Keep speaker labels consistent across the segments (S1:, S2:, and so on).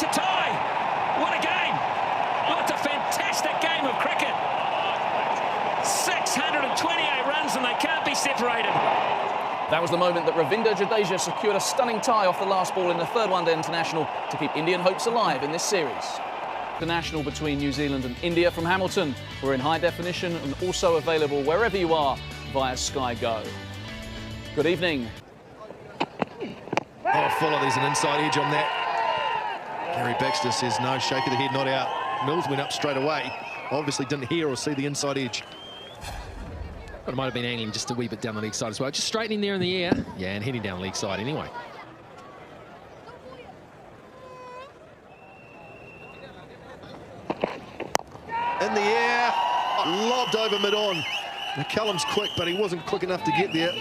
S1: It's a tie. What a game. What a fantastic game of cricket. 628 runs and they can't be separated.
S2: That was the moment that Ravinder Jadeja secured a stunning tie off the last ball in the third one-day international to keep Indian hopes alive in this series. The national between New Zealand and India from Hamilton. We're in high definition and also available wherever you are via Sky Go. Good evening.
S3: Oh, Fuller, there's an inside edge on that. Gary Baxter says no, shake of the head, not out. Mills went up straight away. Obviously didn't hear or see the inside edge.
S4: But it might have been angling just a wee bit down the leg side as well. Just straightening there in the air. Yeah, and heading down leg side anyway.
S3: In the air, lobbed over mid-on. McCallum's quick, but he wasn't quick enough to get there.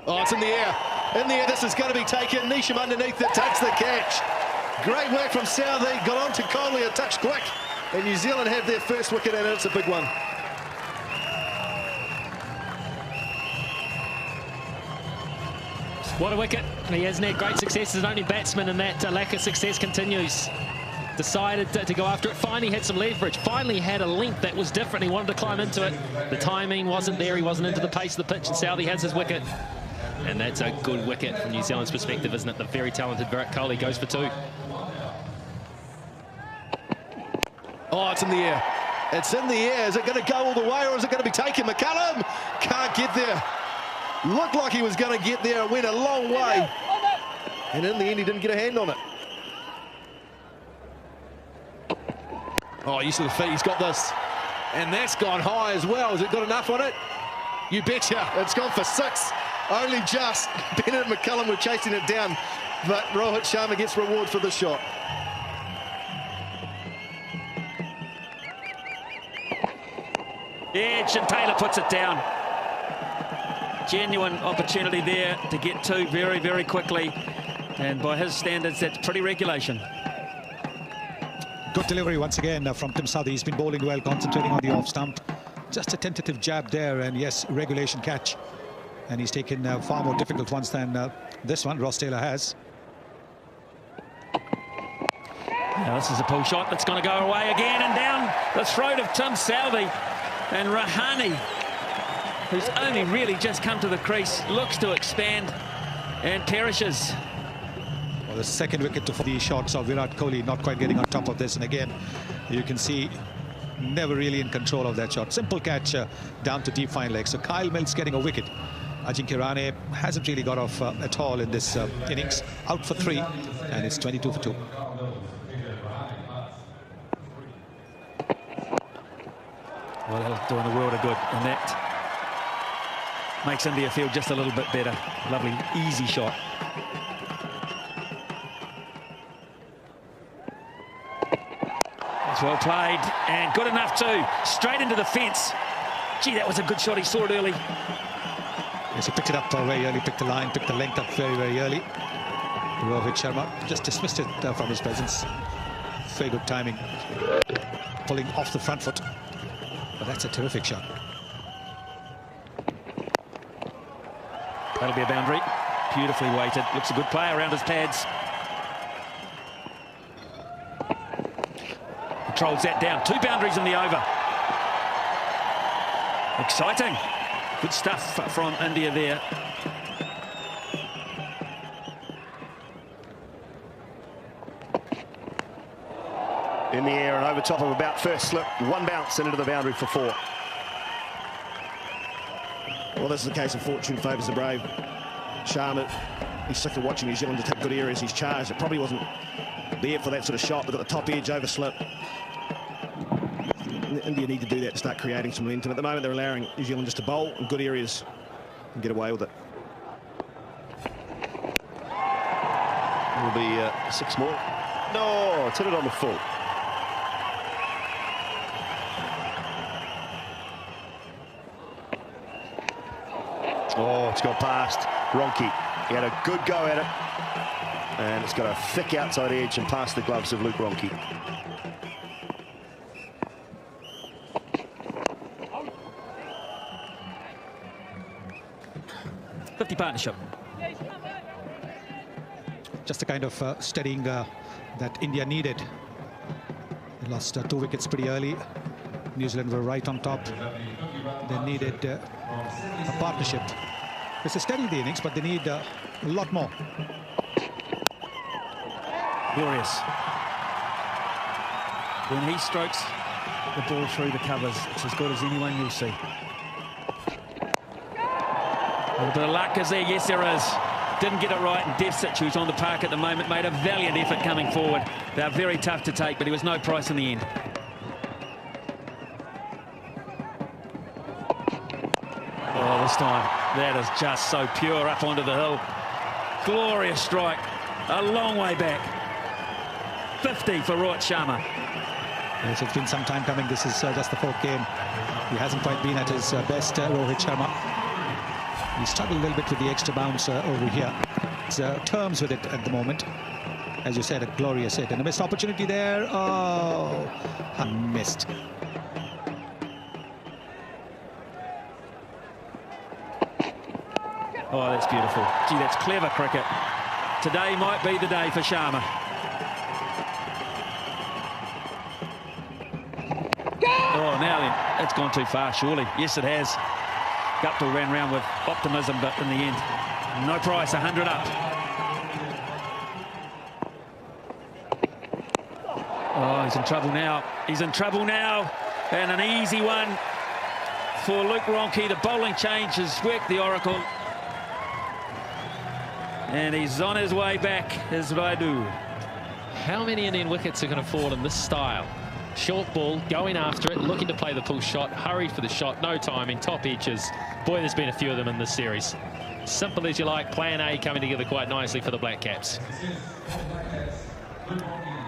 S3: Oh, it's in the air. In the air, this is going to be taken. Neesham underneath it, takes the catch. Great work from Southey, got on to Conley, a touch quick. And New Zealand have their first wicket, and it's a big one.
S5: What a wicket. He hasn't had great success as an only batsman, and that lack of success continues. Decided to go after it, finally had some leverage, finally had a length that was different. He wanted to climb into it. The timing wasn't there, he wasn't into the pace of the pitch, and Southey has his wicket. And that's a good wicket from New Zealand's perspective, isn't it? The very talented Virat Kohli goes for two.
S3: Oh, it's in the air. It's in the air. Is it going to go all the way, or is it going to be taken? McCallum can't get there. Looked like he was going to get there. It went a long way. And in the end, he didn't get a hand on it. Oh, use of the feet. He's got this. And that's gone high as well. Has it got enough on it? You betcha. It's gone for six. Only just. Bennett and McCallum were chasing it down. But Rohit Sharma gets reward for the shot.
S1: Edge, and Taylor puts it down. Genuine opportunity there to get two very, very quickly. And by his standards, that's pretty regulation.
S6: Good delivery once again from Tim Southey. He's been bowling well, concentrating on the off stump. Just a tentative jab there, and yes, regulation catch. And he's taken far more difficult ones than this one Ross Taylor has.
S1: Now this is a pull shot that's going to go away again, and down the throat of Tim Southey. And Rahane, who's only really just come to the crease, looks to expand and perishes.
S6: Well, the second wicket for the shots of Virat Kohli, not quite getting on top of this. And again, you can see never really in control of that shot. Simple catch down to deep fine leg. So Kyle Mills getting a wicket. Ajinkya Rahane hasn't really got off at all in this innings. Out for three, and it's 22 for two.
S1: Well, they're doing the world of good, and that makes India feel just a little bit better. Lovely, easy shot. It's well played, and good enough too. Straight into the fence. Gee, that was a good shot. He saw it early.
S6: Yes, he picked it up very early, picked the line, picked the length up very, very early. Rohit Sharma just dismissed it from his presence. Very good timing. Pulling off the front foot. But that's a terrific shot.
S1: That'll be a boundary. Beautifully weighted. Looks a good play around his pads. Controls that down. Two boundaries in the over. Exciting. Good stuff from India there.
S7: In the air and over top of about first slip, one bounce and into the boundary for four. Well, this is a case of fortune favours the brave. Sharma, he's sick of watching New Zealand to take good areas. He's charged. It probably wasn't there for that sort of shot. They've got the top edge over slip. India need to do that to start creating some momentum. At the moment, they're allowing New Zealand just to bowl in good areas and get away with it. Will be six more. No, it's hit it on the full. Oh, it's gone past Ronke. He had a good go at it. And it's got a thick outside edge and past the gloves of Luke Ronke.
S1: 50 partnership.
S6: just the kind of steadying that India needed. They lost 2 wickets pretty early. New Zealand were right on top. They needed a partnership. It's a steady the innings, but they need a lot more.
S1: Glorious. When he strokes the ball through the covers, it's as good as anyone you'll see. A little bit of luck is there. Yes, there is. Didn't get it right in Dev Situ, who's on the park at the moment, made a valiant effort coming forward. They're very tough to take, but he was no price in the end. Oh, this time, that is just so pure up onto the hill. Glorious strike, a long way back. 50 for Rohit Sharma.
S6: Yes, it's been some time coming. This is just the 4th game. He hasn't quite been at his best, Rohit Sharma. He struggled a little bit with the extra bounce over here. It's terms with it at the moment. As you said, a glorious hit. And a missed opportunity there. Oh, I missed.
S1: Oh, that's beautiful. Gee, that's clever cricket. Today might be the day for Sharma. Oh, now then, it's gone too far, surely. Yes, it has. Guptill ran round with optimism, but in the end, no price, 100 up. Oh, he's in trouble now. He's in trouble now. And an easy one for Luke Ronchi. The bowling change has worked the oracle. And he's on his way back, is Raidu.
S5: How many Indian wickets are going to fall in this style? Short ball, going after it, looking to play the pull shot, hurried for the shot, no timing, top edges. Boy, there's been a few of them in this series. Simple as you like, plan A coming together quite nicely for the Black Caps.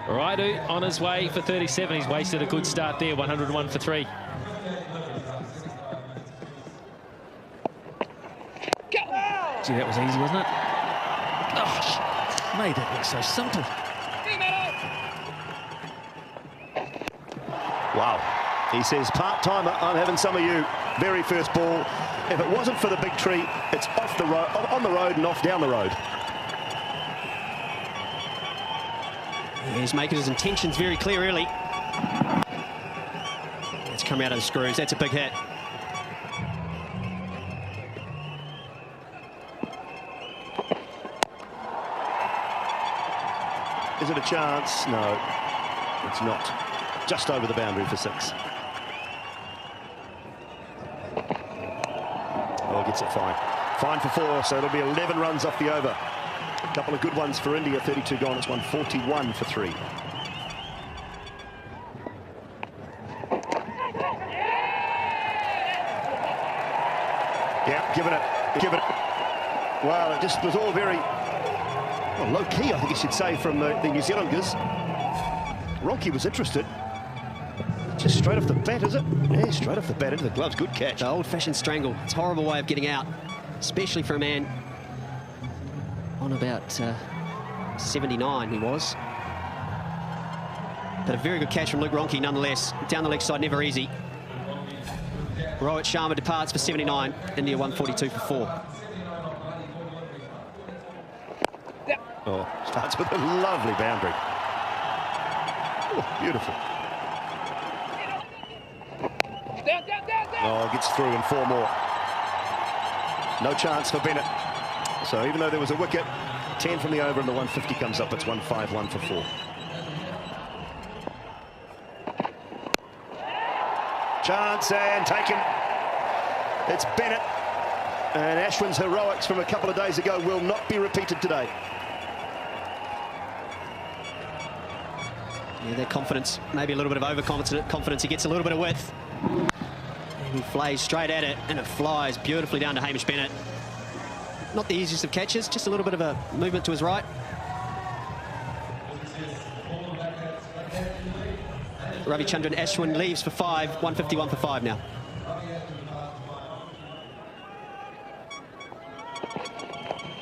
S5: Raidu on his way for 37. He's wasted a good start there, 101 for 3.
S1: Gee, that was easy, wasn't it? Gosh, made it look so simple.
S7: Wow. He says, part-timer, I'm having some of you. Very first ball. If it wasn't for the big tree, it's off the road, on the road and off down the road.
S8: He's making his intentions very clear early. It's come out of the screws. That's a big hit.
S7: Is it a chance? No, it's not. Just over the boundary for 6. Oh, gets it fine. Fine for 4, so it'll be 11 runs off the over. A couple of good ones for India, 32 gone. It's 141 for 3. Yeah, give it. Well, it just was all very low-key, I think you should say, from the New Zealanders. Ronchi was interested. Just straight off the bat, is it? Yeah, straight off the bat into the gloves. Good catch.
S8: The old-fashioned strangle. It's a horrible way of getting out, especially for a man on about 79 he was. But a very good catch from Luke Ronchi nonetheless. Down the leg side, never easy. Rohit Sharma departs for 79. India 142 for 4.
S7: Oh, starts with a lovely boundary. Oh, beautiful. Oh, gets through in 4 more. No chance for Bennett. So even though there was a wicket, 10 from the over and the 150 comes up. It's 151 for 4. Chance and taken. It's Bennett. And Ashwin's heroics from a couple of days ago will not be repeated today.
S8: Yeah, their confidence, maybe a little bit of overconfidence. He gets a little bit of width. And he flays straight at it, and it flies beautifully down to Hamish Bennett. Not the easiest of catches, just a little bit of a movement to his right. Ravichandran Ashwin leaves for 5, 151 for 5 now.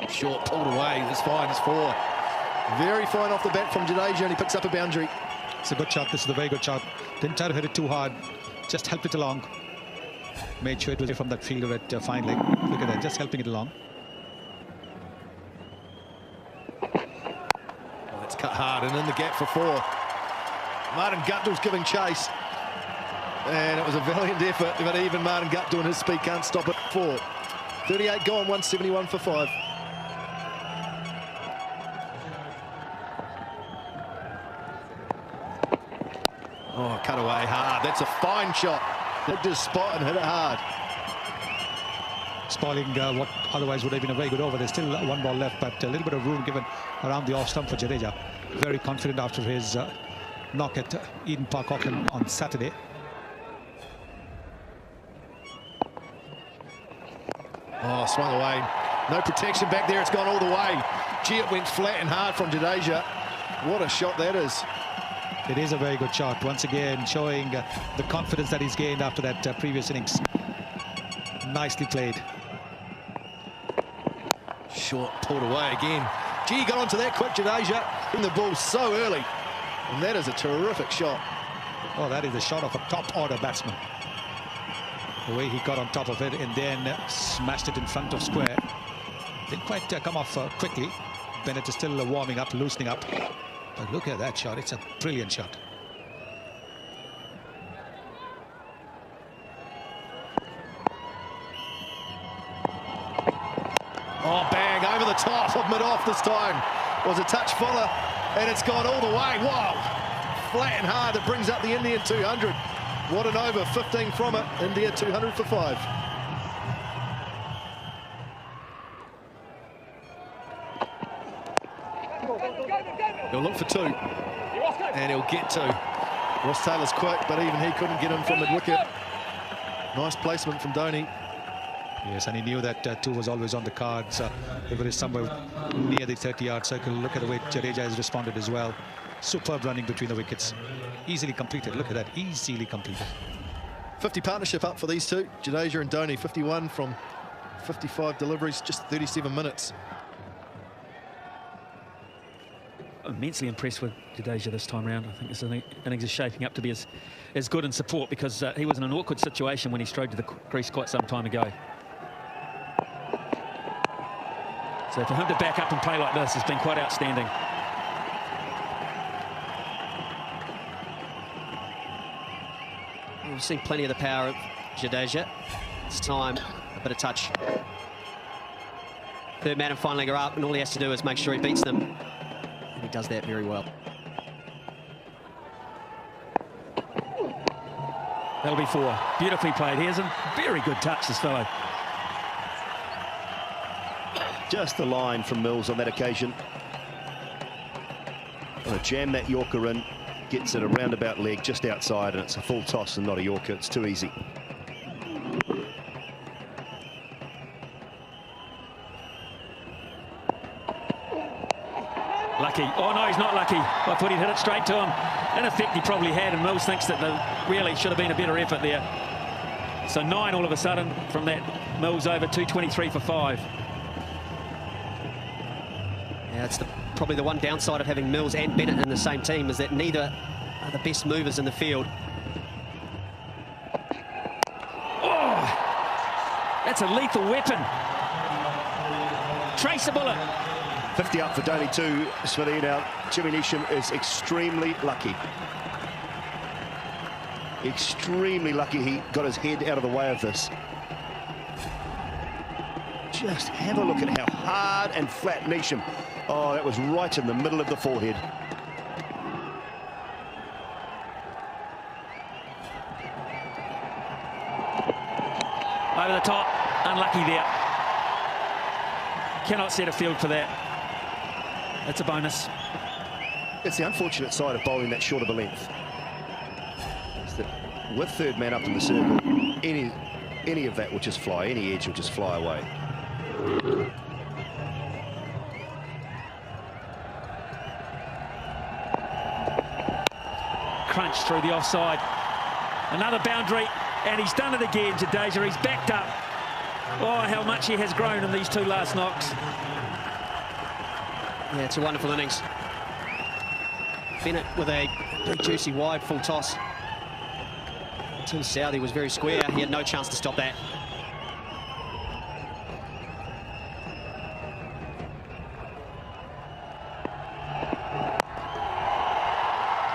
S3: Short, pulled away. It's fine. It's 4. Very fine off the bat from Jadeja, and he picks up a boundary.
S6: It's a good shot. This is a very good shot. Didn't try to hit it too hard. Just helped it along. Made sure it was from that fielder at fine leg. Look at that, just helping it along.
S3: cut hard and in the gap for 4. Martin Guptill's giving chase. And it was a valiant effort, but even Martin Guptill and his speed can't stop it. 4. 38 gone, 171 for 5. Oh, cut away hard. That's a fine shot. Hit his spot and hit it hard.
S6: Spoiling what otherwise would have been a very good over. There's still 1 ball left, but a little bit of room given around the off stump for Jadeja. Very confident after his knock at Eden Park, Auckland on Saturday.
S3: Oh, swung away. No protection back there. It's gone all the way. Gee, it went flat and hard from Jadeja. What a shot that is.
S6: It is a very good shot. Once again, showing the confidence that he's gained after that previous innings. Nicely played.
S3: Short, pulled away again. Gee, got onto that quick, Jadeja. In the ball so early. And that is a terrific shot.
S6: Oh, that is a shot of a top-order batsman. The way he got on top of it and then smashed it in front of square. Didn't quite come off quickly. Bennett is still warming up, loosening up. But look at that shot. It's a brilliant shot.
S3: Oh, bang, over the top of mid-off this time. Was a touch fuller, and it's gone all the way. Wow, flat and hard. It brings up the Indian 200. What an over, 15 from it. India 200 for 5. He'll look for 2, and he'll get 2. Ross Taylor's quick, but even he couldn't get in from mid-wicket. Nice placement from Dhoni.
S6: Yes, and he knew that 2 was always on the cards. If it is somewhere near the 30-yard circle, look at the way Jadeja has responded as well. Superb running between the wickets. Easily completed. Look at that, easily completed.
S3: 50 partnership up for these two, Jadeja and Dhoni. 51 from 55 deliveries, just 37 minutes.
S1: Immensely impressed with Jadeja this time round. I think this innings is shaping up to be as good in support, because he was in an awkward situation when he strode to the crease quite some time ago. So for him to back up and play like this has been quite outstanding.
S8: We've seen plenty of the power of Jadeja. This time, a bit of touch. Third man and final legger up, and all he has to do is make sure he beats them. And he does that very well.
S1: That'll be 4. Beautifully played. Here's a very good touch, this fellow.
S7: Just the line from Mills on that occasion. Want to jam that Yorker in, gets it a roundabout leg just outside, and it's a full toss and not a Yorker. It's too easy.
S1: Lucky. Oh, no, he's not lucky. I thought he'd hit it straight to him. In effect, he probably had, and Mills thinks that there really should have been a better effort there. So 9 all of a sudden from that Mills over, 223 for 5.
S8: Yeah, it's probably the one downside of having Mills and Bennett in the same team, is that neither are the best movers in the field.
S1: Oh, that's a lethal weapon. Trace a bullet.
S7: 50 up for Dhoni too, Smithy. Now, Jimmy Neesham is extremely lucky. Extremely lucky he got his head out of the way of this. Just have a look at how hard and flat Neesham. Oh, that was right in the middle of the forehead.
S1: Over the top, unlucky there. Cannot set a field for that. That's a bonus.
S7: It's the unfortunate side of bowling that short of a length. It's that with third man up in the circle, any of that will just fly, any edge will just fly away.
S1: Crunch through the offside. Another boundary, and he's done it again, Jadeja. He's backed up. Oh, how much he has grown in these 2 last knocks.
S8: Yeah, it's a wonderful innings. Bennett with a big, juicy, wide, full toss. Tim Southey was very square. He had no chance to stop that.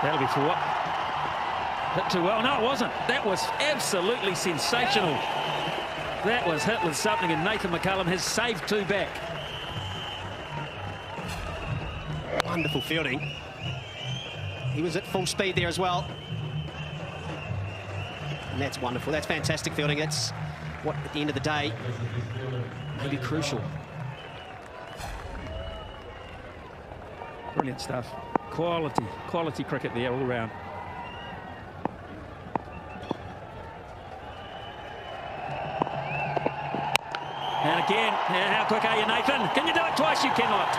S1: That'll be 4. Hit too well. No, it wasn't. That was absolutely sensational. That was hit with something, and Nathan McCullum has saved 2 back.
S8: Wonderful fielding. He was at full speed there as well. And that's wonderful. That's fantastic fielding. That's what, at the end of the day, may be crucial.
S1: Brilliant stuff. Quality cricket there all round. And again, how quick are you, Nathan? Can you do it twice? You cannot.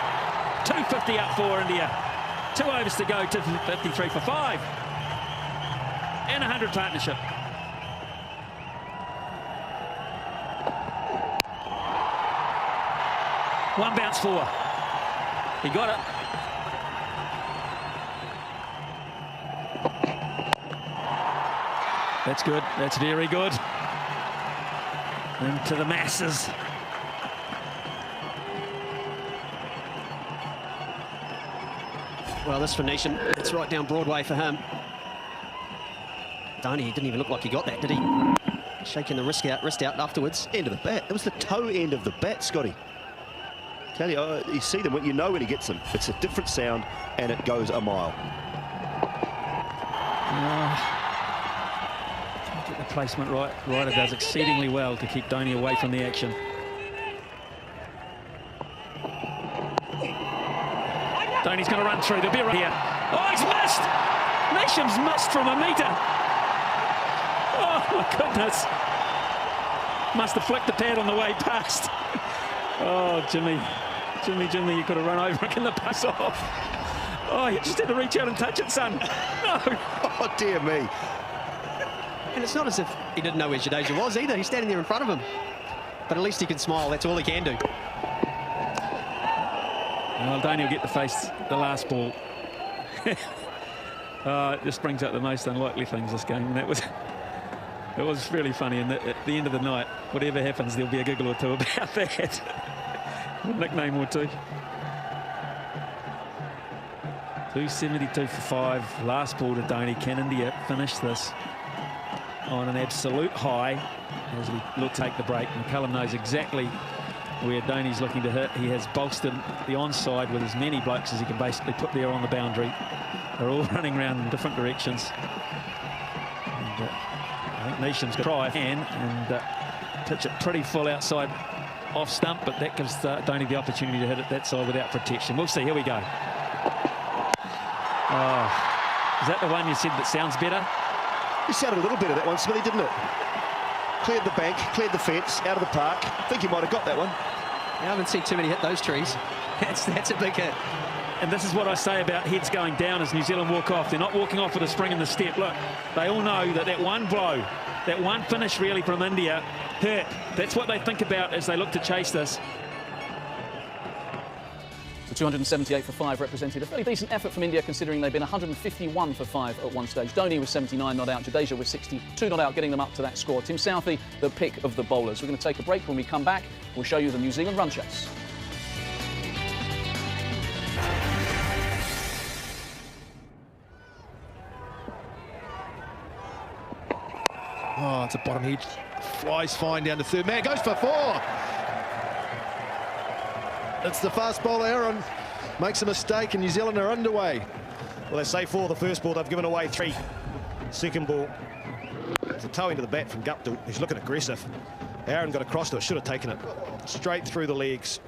S1: 250 up for India. 2 overs to go, to 53 for 5. And 100 partnership. One bounce 4. He got it. That's good. That's very good. Into the masses.
S8: Well, this for Nation, it's right down Broadway for him. Dhoni, he didn't even look like he got that, did he? Shaking the wrist out afterwards.
S7: End of the bat. It was the toe end of the bat, Scotty. Tell you, you see them, you know when he gets them. It's a different sound, and it goes a mile.
S1: Get the placement right. Ryder does exceedingly well to keep Dhoni away from the action. Dhoni's going to run through. There'll be a run here. Oh, he's missed! Neesham's missed from 1 metre. Oh, my goodness. Must have flicked the pad on the way past. Oh, Jimmy, you could have run over and the pass off. Oh, you just had to reach out and touch it, son. No.
S7: Oh, dear me.
S8: And it's not as if he didn't know where Jadeja was either. He's standing there in front of him. But at least he can smile. That's all he can do.
S1: Well, Dhoni will get to face the last ball. It just brings out the most unlikely things this game. And it was really funny. And at the end of the night, whatever happens, there'll be a giggle or two about that. A nickname or 2. 272 for 5. Last ball to Dhoni. Can India finish this on an absolute high as we look to take the break? McCullum knows exactly where Dhoni's looking to hit. He has bolstered the onside with as many blokes as he can basically put there on the boundary. They're all running around in different directions. And, I think Neesham's going to try and pitch it pretty full outside off stump, but that gives Dhoni the opportunity to hit it that side without protection. We'll see. Here we go. Oh, is that the one you said that sounds better?
S7: It sounded a little better, that one, Smithy, didn't it? Cleared the bank, cleared the fence, out of the park. I think you might have got that one.
S8: I haven't seen too many hit those trees. That's a big hit.
S1: And this is what I say about heads going down as New Zealand walk off. They're not walking off with a spring in the step. Look, they all know that one blow, that one finish really from India hurt. That's what they think about as they look to chase this.
S2: The 278 for 5 represented a fairly decent effort from India, considering they'd been 151 for 5 at one stage. Dhoni was 79 not out, Jadeja was 62 not out, getting them up to that score. Tim Southey, the pick of the bowlers. We're going to take a break. When we come back, we'll show you the New Zealand run chase.
S3: Oh, it's a bottom edge. Flies fine down to third. Man, goes for 4. It's the fast bowler, Aaron. Makes a mistake and New Zealand are underway.
S9: Well, they say 4 the first ball. They've given away 3. Second ball. It's a toe into the bat from Guptill. He's looking aggressive. Aaron got across to it. Should have taken it straight through the legs.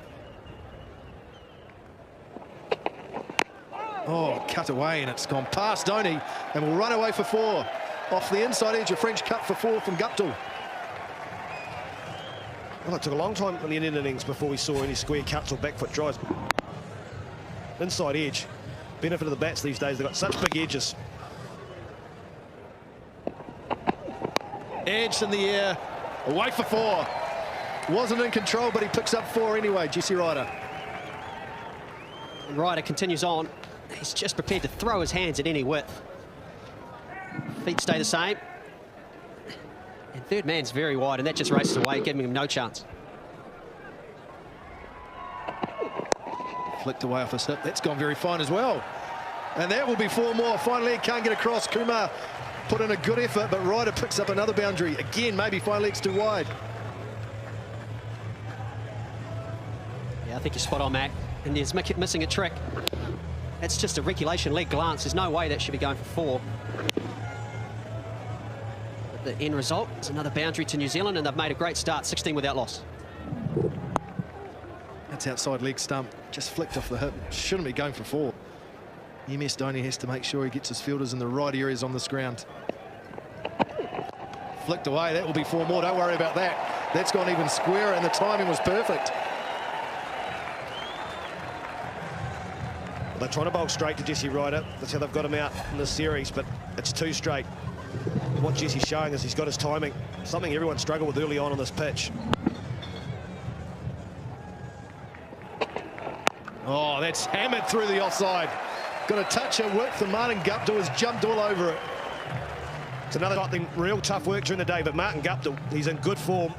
S3: Oh, cut away and it's gone past Dhoni and will run away for 4. Off the inside edge, a French cut for 4 from Guptill.
S9: Well, it took a long time in the Indian innings before we saw any square cuts or back foot drives. Inside edge. Benefit of the bats these days, they've got such big edges.
S3: Edge in the air, away for 4. Wasn't in control, but he picks up 4 anyway, Jesse Ryder.
S8: And Ryder continues on. He's just prepared to throw his hands at any width. Feet stay the same. And third man's very wide, and that just races away, giving him no chance.
S3: Flicked away off his hip. That's gone very fine as well. And that will be 4 more. Finally, can't get across. Kumar put in a good effort, but Ryder picks up another boundary. Again, maybe fine leg's too wide.
S8: Yeah, I think you're spot on, Mac. And he's missing a trick. That's just a regulation leg glance. There's no way that should be going for 4. But the end result is another boundary to New Zealand, and they've made a great start, 16 without loss.
S3: That's outside leg stump. Just flicked off the hip. Shouldn't be going for 4. MS Dhoni has to make sure he gets his fielders in the right areas on this ground. Flicked away. That will be 4 more. Don't worry about that. That's gone even squarer, and the timing was perfect.
S9: They're trying to bowl straight to Jesse Ryder. That's how they've got him out in this series, but it's too straight. What Jesse's showing is he's got his timing, something everyone struggled with early on this pitch.
S3: Oh, that's hammered through the offside. Got a touch of width, and Martin Guptill has jumped all over it.
S9: It's another thing, real tough work during the day, but Martin Guptill, he's in good form.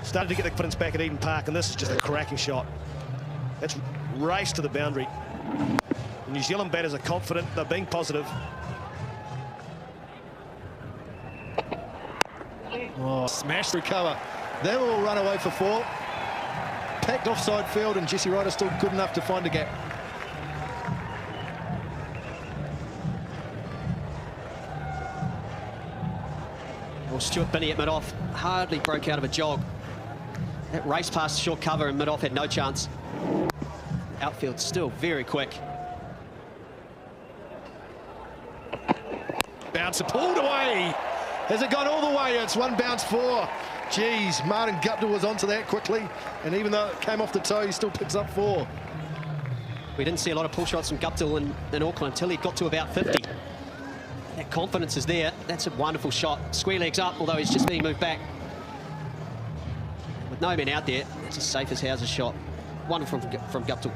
S9: Started to get the confidence back at Eden Park, and this is just a cracking shot. That's race to the boundary. The New Zealand batters are confident, they're being positive.
S3: Oh, smash through cover. They will run away for 4. Packed offside field, and Jesse Ryder still good enough to find a gap.
S8: Well, Stuart Binney at mid-off hardly broke out of a jog. That race past short cover, and mid-off had no chance. Outfield still very quick.
S3: Bouncer pulled away. Has it gone all the way? It's 1 bounce 4. Geez, Martin Guptill was onto that quickly, and even though it came off the toe, he still picks up 4.
S8: We didn't see a lot of pull shots from Guptill in Auckland until he got to about 50. That confidence is there. That's a wonderful shot. Square legs up, although he's just being moved back. With no men out there, it's as safe as houses shot. Wonderful from Guptill.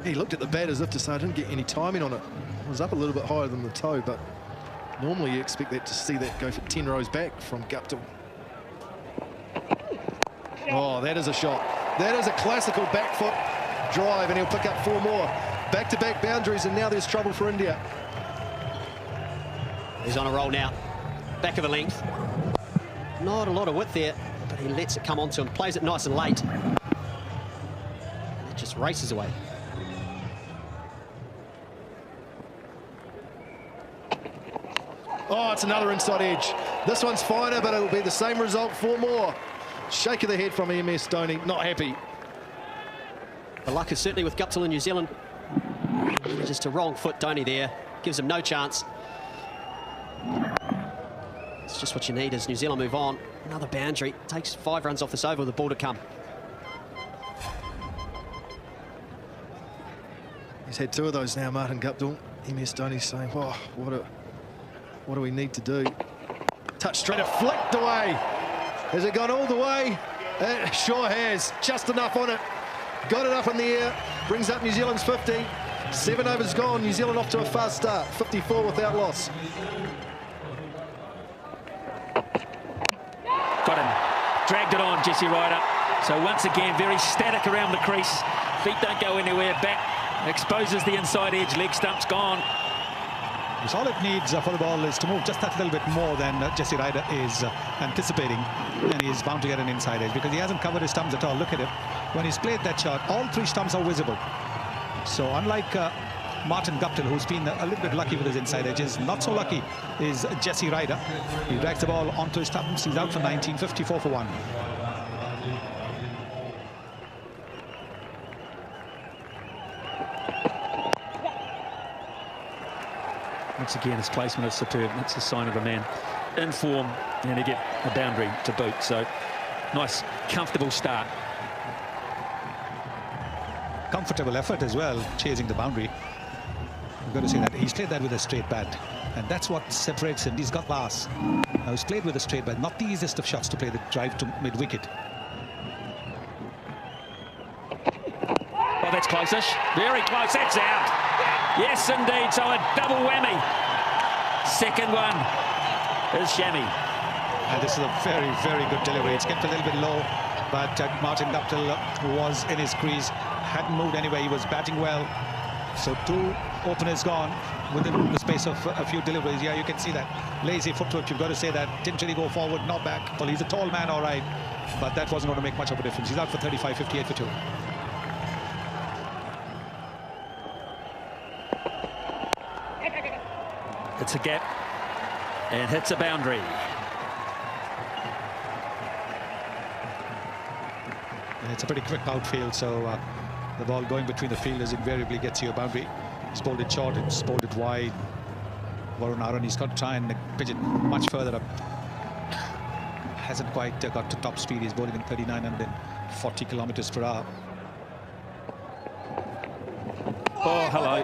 S3: He looked at the bat as if to say, I didn't get any timing on it. It was up a little bit higher than the toe, but normally you expect that to see that go for 10 rows back from Guptill. Oh, that is a shot. That is a classical back foot drive, and he'll pick up 4 more. Back-to-back boundaries, and now there's trouble for India.
S8: He's on a roll now. Back of a length. Not a lot of width there, but he lets it come onto him. Plays it nice and late. It just races away.
S3: Oh, it's another inside edge. This one's finer, but it'll be the same result. 4 more. Shake of the head from MS Dhoni. Not happy.
S8: The luck is certainly with Guptill in New Zealand. Just a wrong foot Dhoni there. Gives him no chance. It's just what you need as New Zealand move on. Another boundary. Takes 5 runs off this over with the ball to come.
S3: He's had 2 of those now, Martin Guptill. MS Dhoni's saying, oh, what do we need to do? Touch straight, flicked away. Has it gone all the way? It sure has. Just enough on it. Got it up in the air. Brings up New Zealand's 50. 7 overs gone. New Zealand off to a fast start. 54 without loss.
S1: Got him. Dragged it on, Jesse Ryder. So once again, very static around the crease. Feet don't go anywhere. Back exposes the inside edge. Leg stump's gone.
S6: Because all it needs for the ball is to move just that little bit more than Jesse Ryder is anticipating, and he's bound to get an inside edge because he hasn't covered his stumps at all. Look at him. When he's played that shot, all 3 stumps are visible. So unlike Martin Guptill, who's been a little bit lucky with his inside edges, not so lucky is Jesse Ryder. He drags the ball onto his stumps. He's out for 19, 54 for 1.
S1: Once again, his placement is superb. It's a sign of a man in form, and he get a boundary to boot. So nice, comfortable start.
S6: Comfortable effort as well, chasing the boundary. You've got to see that. He's played that with a straight bat, and that's what separates him. He's got class. Now, he's played with a straight bat. Not the easiest of shots to play the drive to mid-wicket.
S1: Oh, that's close-ish. Very close. That's out. Yes, indeed. So a double whammy. Second one is Shami.
S6: And this is a very, very good delivery. It's kept a little bit low, but Martin Guptill was in his crease. Hadn't moved anyway. He was batting well. So 2 openers gone within the space of a few deliveries. Yeah, you can see that. Lazy footwork, you've got to say that. Didn't really go forward, not back. Well, he's a tall man, all right, but that wasn't going to make much of a difference. He's out for 35, 58 for 2.
S1: It's a gap and hits a boundary.
S6: And it's a pretty quick outfield, so the ball going between the fielders invariably gets you a boundary. It's bowled it short, it's bowled it wide. Varun Aaron, he's got to try and pitch it much further up. Hasn't quite got to top speed. He's bowling in 3940 kilometers per hour.
S1: Oh, hello.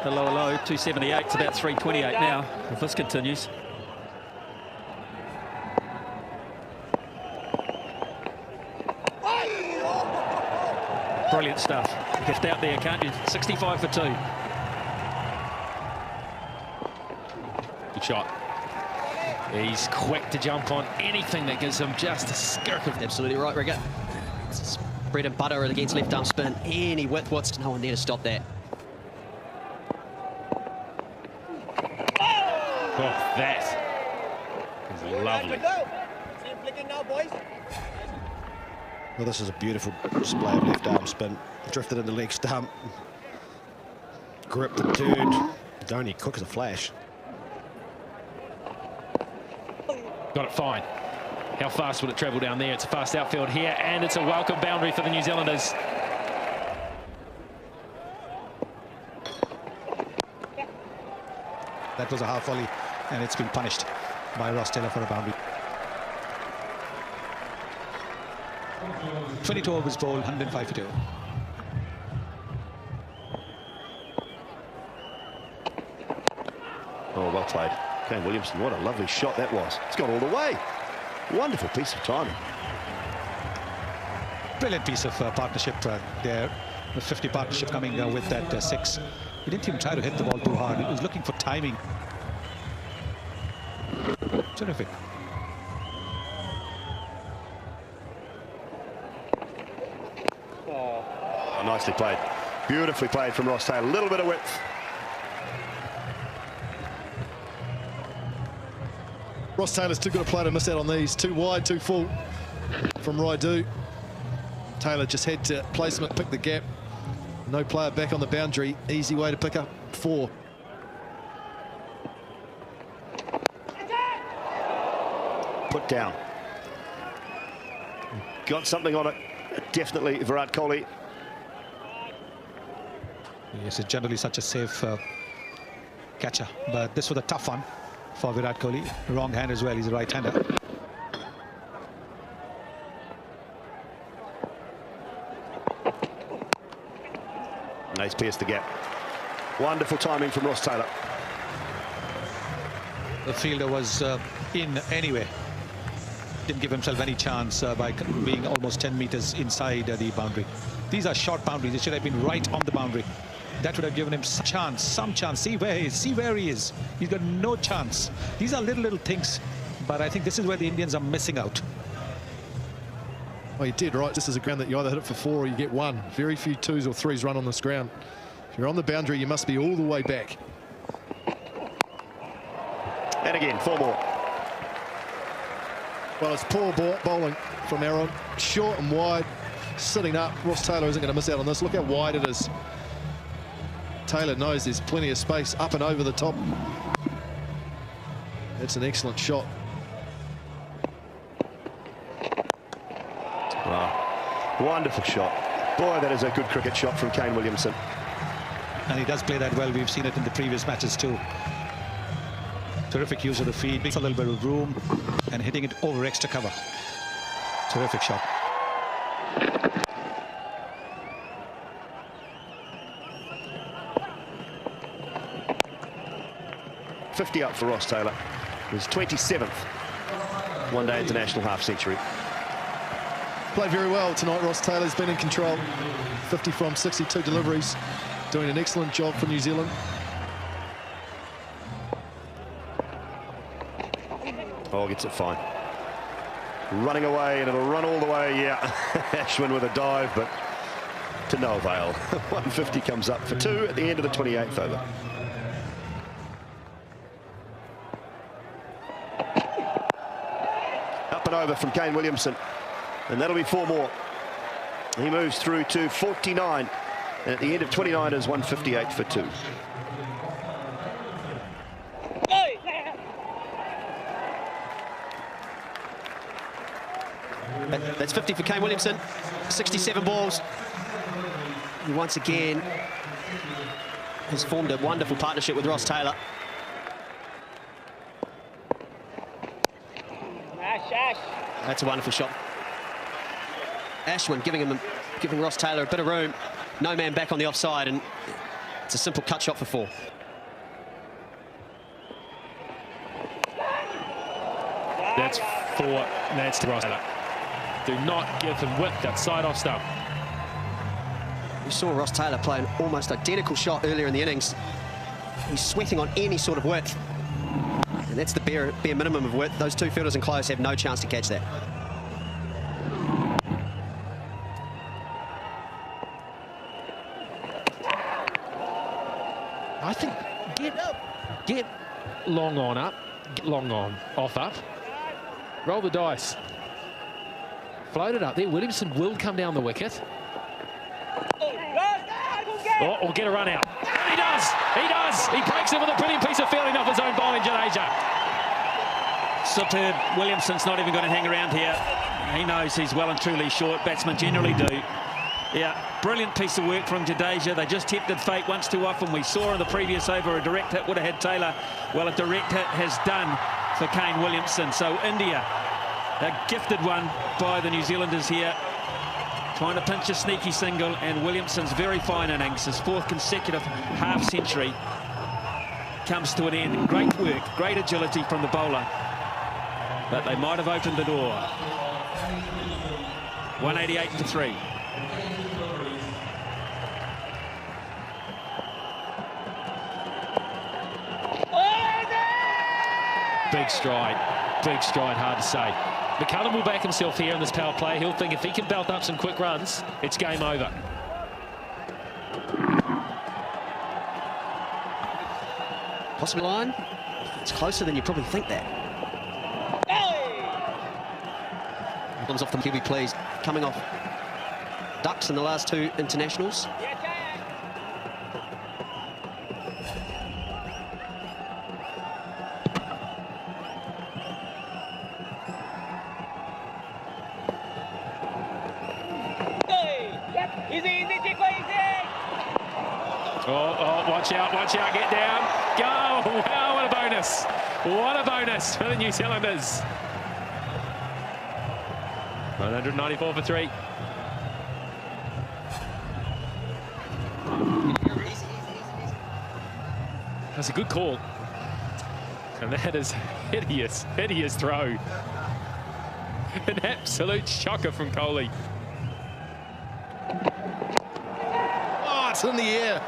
S1: Hello, hello. 278. It's about 328 now, if this continues. Brilliant stuff. Gift out there, can't you? 65 for 2.
S5: Good shot. He's quick to jump on anything that gives him just a skirk of...
S8: Absolutely right, Rigger. It's bread and butter against left arm spin. Any width, what's no one there to stop that.
S5: Oh, that is lovely.
S9: Well, this is a beautiful display of left arm spin. Drifted in the leg stump. Gripped and turned. Dhoni quick as a flash.
S5: Got it fine. How fast will it travel down there? It's a fast outfield here, and it's a welcome boundary for the New Zealanders.
S6: That was a half volley, and it's been punished by Ross Taylor for a boundary. 22 overs bowled, 105 for 2.
S7: Oh, well played. Kane Williamson, what a lovely shot that was. It's gone all the way. Wonderful piece of timing.
S6: Brilliant piece of partnership there. The 50 partnership coming with that 6. He didn't even try to hit the ball too hard. He was looking for timing. Terrific.
S7: Oh, nicely played. Beautifully played from Ross Taylor. A little bit of width.
S3: Ross Taylor's too good a player to miss out on these. Too wide, too full from Raidu. Taylor just had to placement, pick the gap. No player back on the boundary. Easy way to pick up 4.
S7: Put down. Got something on it. Definitely Virat Kohli.
S6: Yes, it's generally such a safe catcher, but this was a tough one for Virat Kohli. Wrong hand as well. He's a right-hander.
S7: He's pierced the gap. Wonderful timing from Ross Taylor.
S6: The fielder was in anyway. Didn't give himself any chance by being almost 10 meters inside the boundary. These are short boundaries. It should have been right on the boundary. That would have given him some chance. See where he is. See where he is. He's got no chance. These are little things, but I think this is where the Indians are missing out.
S3: Well, you did right. This is a ground that you either hit it for 4 or you get 1. Very few 2s or 3s run on this ground. If you're on the boundary, you must be all the way back.
S7: And again, 4 more.
S3: Well, it's poor bowling from Aaron. Short and wide, sitting up. Ross Taylor isn't going to miss out on this. Look how wide it is. Taylor knows there's plenty of space up and over the top. That's an excellent shot.
S7: Wow. Wonderful shot. Boy, that is a good cricket shot from Kane Williamson.
S6: And he does play that well. We've seen it in the previous matches too. Terrific use of the feet, makes a little bit of room and hitting it over extra cover. Terrific shot.
S7: .50 up for Ross Taylor. His 27th one-day international half-century.
S3: Played very well tonight. Ross Taylor's been in control. 50 from 62 deliveries. Doing an excellent job for New Zealand.
S7: Oh, gets it fine. Running away, and it'll run all the way. Yeah, Ashwin with a dive, but to no avail. 150 comes up for 2 at the end of the 28th over. Up and over from Kane Williamson, and that'll be 4 more. He moves through to 49, and at the end of 29 is 158 for 2.
S8: That's 50 for Kane Williamson, 67 balls. He once again has formed a wonderful partnership with Ross Taylor. That's a wonderful shot. Ashwin giving Ross Taylor a bit of room. No man back on the offside, and it's a simple cut shot for 4.
S5: That's 4. That's to Ross Taylor. Do not give him width, that side-off stuff.
S8: We saw Ross Taylor play an almost identical shot earlier in the innings. He's sweating on any sort of width. And that's the bare minimum of width. Those 2 fielders in close have no chance to catch that.
S5: I think get long on up, get long on, off up. Roll the dice. Float it up there. Williamson will come down the wicket. Or get a run out. He does! He does! He breaks it with a brilliant piece of fielding off his own bowling, Jadeja.
S1: Superb. Williamson's not even going to hang around here. He knows he's well and truly short. Batsmen generally do. Yeah, brilliant piece of work from Jadeja. They just tempted fate once too often. We saw in the previous over a direct hit would have had Taylor. Well, a direct hit has done for Kane Williamson. So India, a gifted one by the New Zealanders here, trying to pinch a sneaky single, and Williamson's very fine innings, his 4th consecutive half-century, comes to an end. Great work, great agility from the bowler, but they might have opened the door. 188 for 3.
S5: Big stride, hard to say. McCullum will back himself here in this power play. He'll think if he can belt up some quick runs, it's game over.
S8: Possibly line. It's closer than you probably think that. Comes off the Kiwi, please. Coming off ducks in the last 2 internationals.
S5: Watch out, get down, go! Wow, what a bonus! What a bonus for the New Zealanders. 194 for 3. That's a good call. And that is hideous throw. An absolute shocker from Kohli.
S3: Oh, it's in the air.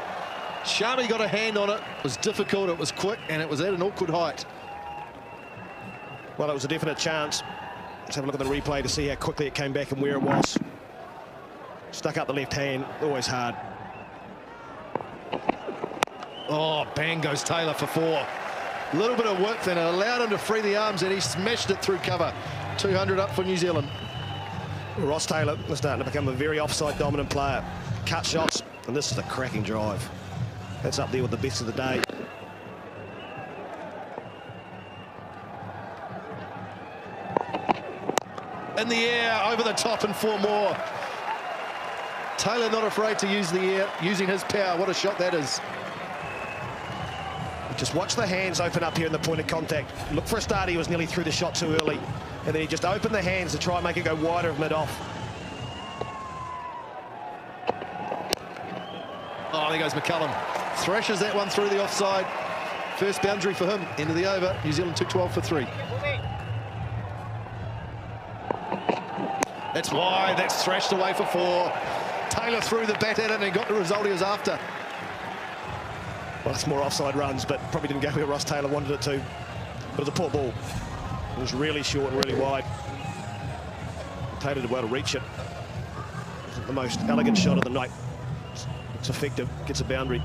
S3: Sharma got a hand on it. It was difficult, it was quick, and it was at an awkward height.
S9: Well, it was a definite chance. Let's have a look at the replay to see how quickly it came back and where it was. Stuck up the left hand, always hard.
S3: Oh, bang goes Taylor for 4. A little bit of width, and it allowed him to free the arms, and he smashed it through cover. 200 up for New Zealand.
S9: Ross Taylor is starting to become a very offside dominant player. Cut shots, and this is a cracking drive. That's up there with the best of the day.
S3: In the air, over the top, and 4 more. Taylor not afraid to use the air, using his power. What a shot that is.
S9: Just watch the hands open up here in the point of contact. Look for a start, he was nearly through the shot too early. And then he just opened the hands to try and make it go wider of mid-off.
S3: Oh, there goes McCullum. Thrashes that one through the offside. First boundary for him. End of the over. New Zealand 212 for 3. That's wide. That's thrashed away for 4. Taylor threw the bat at it and he got the result he was after.
S9: Well, it's more offside runs, but probably didn't go where Ross Taylor wanted it to. But it was a poor ball. It was really short and really wide. Taylor did well to reach it. Wasn't the most elegant shot of the night. It's effective, gets a boundary.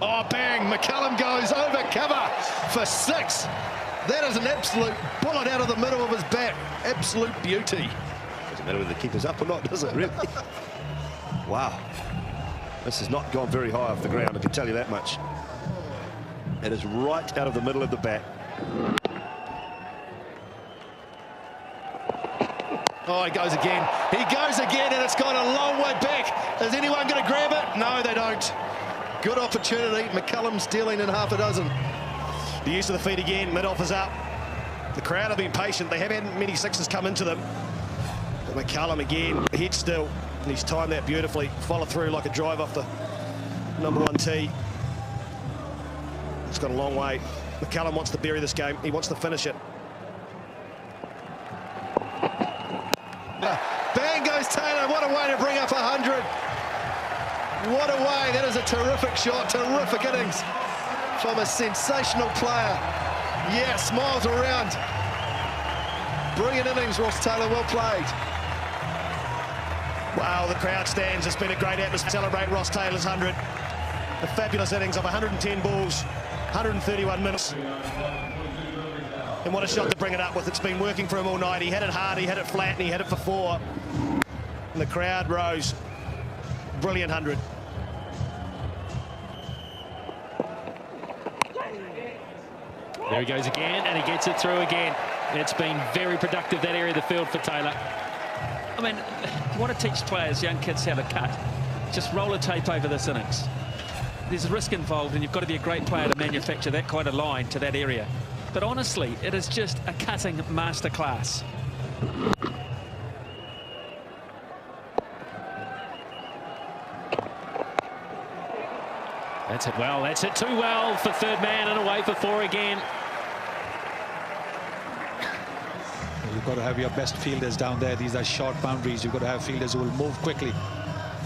S3: Oh, bang! McCullum goes over cover for 6. That is an absolute bullet out of the middle of his bat. Absolute beauty.
S7: Doesn't matter whether the keeper's up or not, does it, really? Wow. This has not gone very high off the ground, I can tell you that much. It is right out of the middle of the bat.
S3: Oh, he goes again. He goes again, and it's gone a long way back. Is anyone going to grab it? No, they don't. Good opportunity. McCullum's dealing in half a dozen.
S9: The use of the feet again, mid-off is up. The crowd have been patient. They haven't had many sixes come into them. But McCullum again, head still, and he's timed that beautifully. Follow through like a drive off the #1 tee. It's got a long way. McCullum wants to bury this game. He wants to finish it.
S3: Bang goes Taylor. What a way to bring up 100. What a way. That is a terrific shot. Terrific innings from a sensational player. Yeah, smiles around. Brilliant innings, Ross Taylor. Well played.
S9: Wow, the crowd stands. It's been a great atmosphere to celebrate Ross Taylor's 100. A fabulous innings of 110 balls, 131 minutes. And what a shot to bring it up with. It's been working for him all night. He hit it hard, he hit it flat, and he hit it for 4. And the crowd rose. Brilliant 100.
S5: There he goes again, and he gets it through again. It's been very productive, that area of the field for Taylor.
S1: I mean, what to teach players, young kids, how to cut. Just roller tape over this innings. There's a risk involved, and you've got to be a great player to manufacture that kind of line to that area. But honestly, it is just a cutting masterclass.
S5: That's it well. That's it too well for third man and away for 4 again.
S6: You've got to have your best fielders down there. These are short boundaries. You've got to have fielders who will move quickly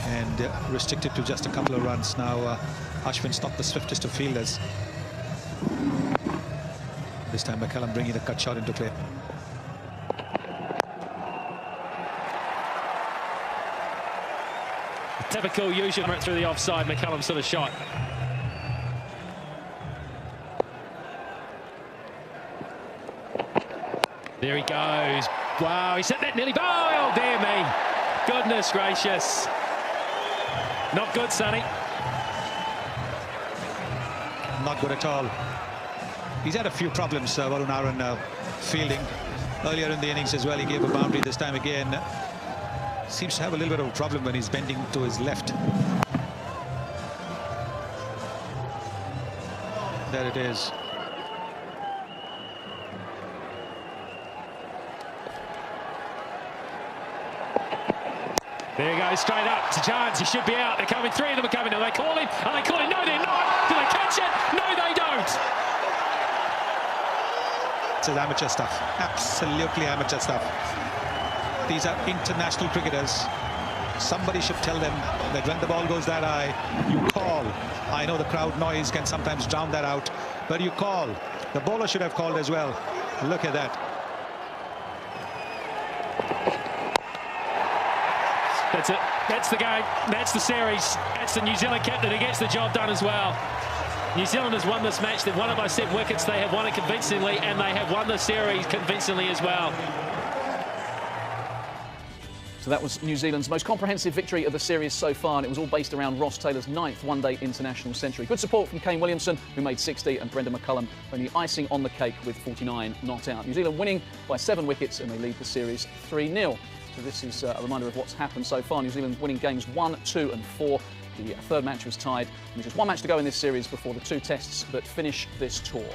S6: and restrict it to just a couple of runs. Now, Ashwin's not the swiftest of fielders. This time, McCullum bringing a cut shot into play.
S5: Typical usual right through the offside. McCullum sort of shot. There he goes. Wow, he's hit that nearly. Oh, dear me. Goodness gracious. Not good, Sonny.
S6: Not good at all. He's had a few problems, Varun Aaron, fielding. Earlier in the innings as well, he gave a boundary. This time again, seems to have a little bit of a problem when he's bending to his left. There it is.
S5: There he goes, straight up. It's a chance. He should be out. They're coming. 3 of them are coming. Are they calling? Are they calling? No, they're not. Do they catch it? No, they don't.
S6: This is amateur stuff. Absolutely amateur stuff. These are international cricketers. Somebody should tell them that when the ball goes that high, you call. I know the crowd noise can sometimes drown that out, but you call. The bowler should have called as well. Look at that.
S5: That's it. That's the game. That's the series. That's the New Zealand captain who gets the job done as well. New Zealand has won this match. They've won it by 7 wickets. They have won it convincingly, and they have won the series convincingly as well.
S2: So that was New Zealand's most comprehensive victory of the series so far, and it was all based around Ross Taylor's 9th one-day international century. Good support from Kane Williamson, who made 60, and Brendan McCullum throwing the icing on the cake with 49 not out. New Zealand winning by 7 wickets, and they lead the series 3-0. So this is a reminder of what's happened so far. New Zealand winning games 1, 2 and 4. The third match was tied, and there's just 1 match to go in this series before the 2 tests that finish this tour.